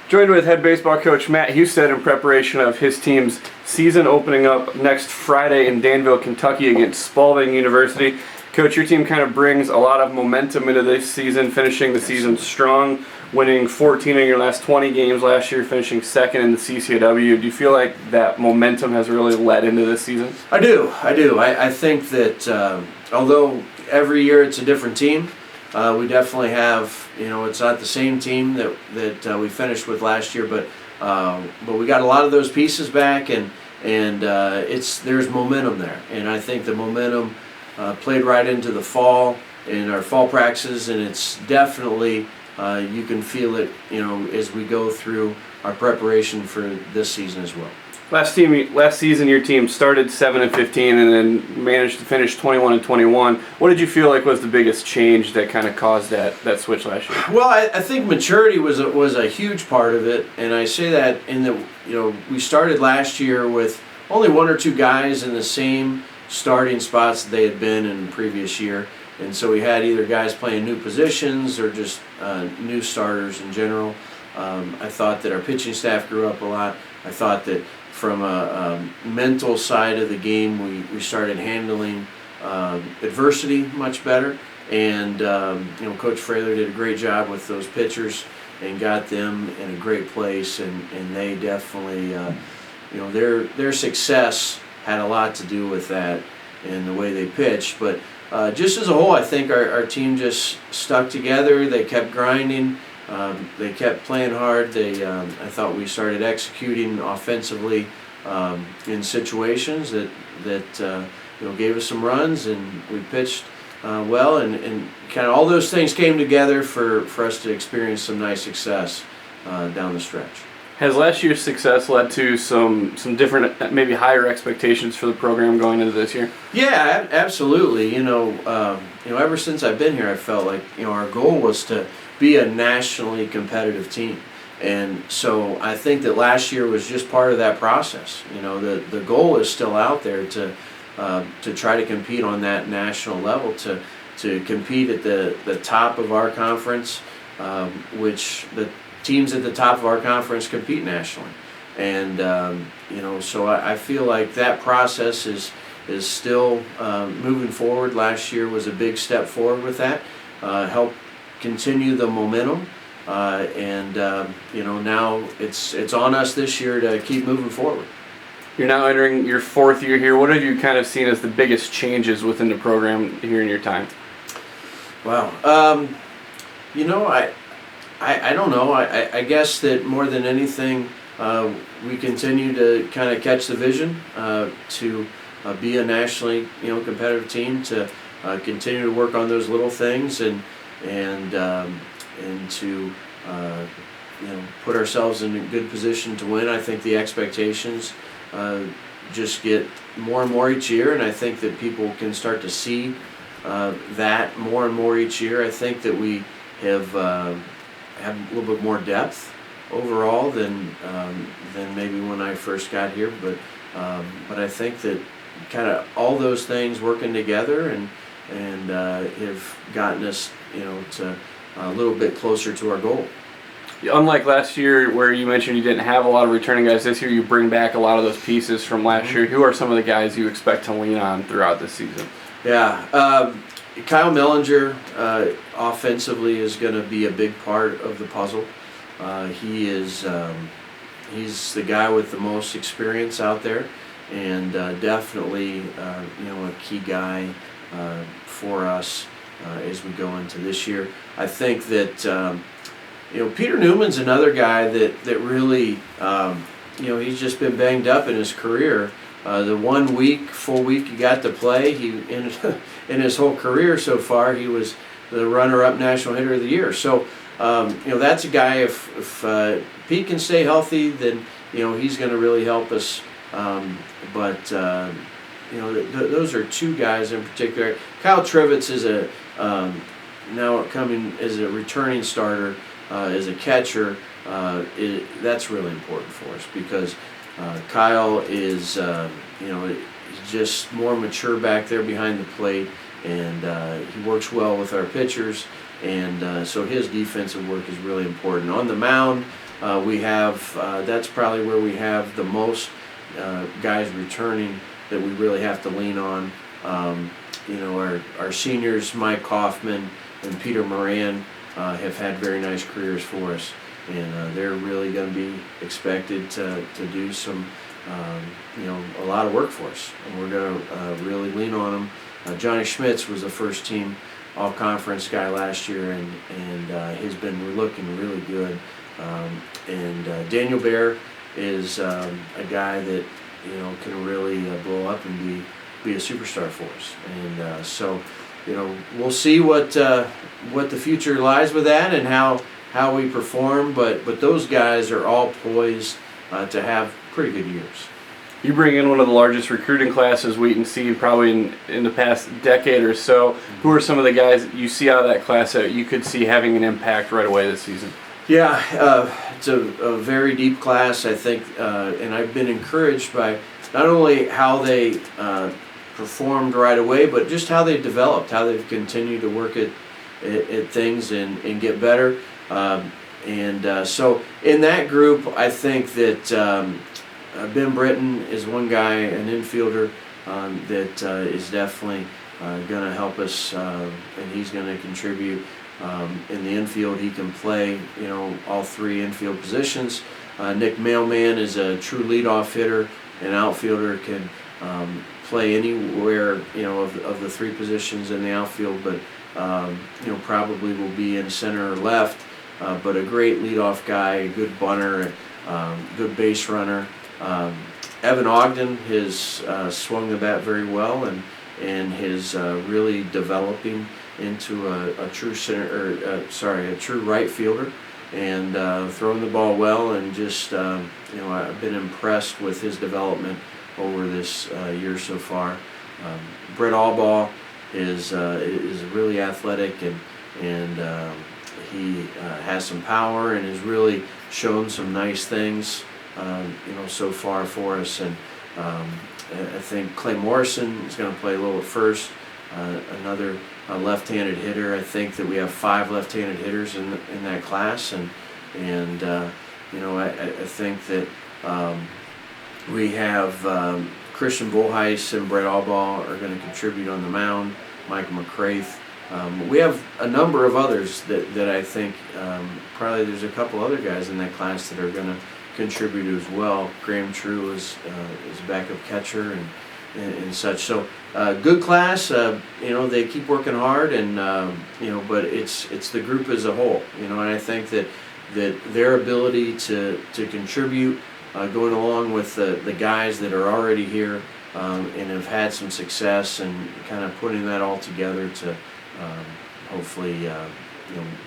Joined with head baseball coach Matt Husted in preparation of his team's season opening up next Friday in Danville, Kentucky against Spalding University. Coach, your team kind of brings a lot of momentum into this season, finishing the season strong, winning 14 in your last 20 games last year, finishing second in the CCAW. Do you feel like that momentum has really led into this season? I do. I think that although every year it's a different team, we definitely have, it's not the same team that we finished with last year, but we got a lot of those pieces back, and there's momentum there, and I think the momentum played right into the fall in our fall practices, and it's definitely you can feel it, as we go through our preparation for this season as well. Last season, your team started 7-15 and then managed to finish 21-21. What did you feel like was the biggest change that kind of caused that switch last year? Well, I think maturity was a huge part of it, and I say that in that we started last year with only one or two guys in the same starting spots that they had been in the previous year, and so we had either guys playing new positions or just new starters in general. I thought that our pitching staff grew up a lot. I thought that from a mental side of the game, we started handling adversity much better, and Coach Fraley did a great job with those pitchers and got them in a great place, and they definitely, their success had a lot to do with that and the way they pitched. But just as a whole, I think our team just stuck together. They kept grinding. They kept playing hard. I thought we started executing offensively in situations that gave us some runs, and we pitched well, and kind of all those things came together for us to experience some nice success down the stretch. Has last year's success led to some different, maybe higher expectations for the program going into this year? Yeah, absolutely. Ever since I've been here, I felt like our goal was to be a nationally competitive team, and so I think that last year was just part of that process. The goal is still out there to try to compete on that national level, to compete at the top of our conference, which the teams at the top of our conference compete nationally, and so I feel like that process is still moving forward. Last year was a big step forward with that, helped continue the momentum, and now it's on us this year to keep moving forward. You're now entering your fourth year here. What have you kind of seen as the biggest changes within the program here in your time? Wow. I don't know. I guess that more than anything, we continue to kind of catch the vision to be a nationally competitive team, to continue to work on those little things, and to put ourselves in a good position to win. I think the expectations just get more and more each year, and I think that people can start to see that more and more each year. I think that we have a little bit more depth overall than maybe when I first got here, but I think that kind of all those things working together and have gotten us to a little bit closer to our goal. Unlike last year where you mentioned you didn't have a lot of returning guys, this year you bring back a lot of those pieces from last year. Who are some of the guys you expect to lean on throughout this season? Yeah, Kyle Mellinger offensively is going to be a big part of the puzzle. He's the guy with the most experience out there, and definitely a key guy for us as we go into this year. I think that Peter Newman's another guy that really he's just been banged up in his career. The 1 week, full week he got to play, in his whole career so far, he was the runner-up National Hitter of the Year. So that's a guy. If Pete can stay healthy, then he's going to really help us. Those are two guys in particular. Kyle Trivets is now coming as a returning starter, as a catcher. That's really important for us because Kyle is just more mature back there behind the plate, and he works well with our pitchers, and so his defensive work is really important. On the mound, we have that's probably where we have the most guys returning that we really have to lean on. Our seniors, Mike Kaufman and Peter Moran, have had very nice careers for us, and they're really going to be expected to do some, a lot of work for us, and we're going to really lean on them. Johnny Schmitz was the first team all-conference guy last year, and he's been looking really good. Daniel Bear is a guy that can really blow up and be a superstar for us. And so we'll see what the future lies with that and how we perform. But those guys are all poised to have pretty good years. You bring in one of the largest recruiting classes Wheaton seen probably in the past decade or so. Who are some of the guys you see out of that class that you could see having an impact right away this season? Yeah, it's a very deep class, I think, and I've been encouraged by not only how they performed right away, but just how they developed, how they've continued to work at things and get better. So in that group, I think that Ben Britton is one guy, an infielder, that is definitely going to help us, and he's going to contribute. In the infield, he can play, all three infield positions. Nick Mailman is a true leadoff hitter. An outfielder can play anywhere, of the three positions in the outfield, but probably will be in center or left. But a great leadoff guy, a good bunter, good base runner. Evan Ogden has swung the bat very well and is really developing into a true a true right fielder, and throwing the ball well, and just I've been impressed with his development over this year so far. Brett Allbaugh is really athletic, and he has some power and has really shown some nice things so far for us. And I think Clay Morrison is going to play a little at first. Another left-handed hitter. I think that we have 5 left-handed hitters in that class, and I think that we have Christian Bullheis and Brett Allbaugh are going to contribute on the mound. Michael McCraith. We have a number of others that I think probably there's a couple other guys in that class that are going to contribute as well. Graham True is a backup catcher and such. So good class. They keep working hard, and but it's the group as a whole. And I think that their ability to contribute, going along with the guys that are already here and have had some success, and kind of putting that all together to hopefully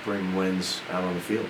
bring wins out on the field.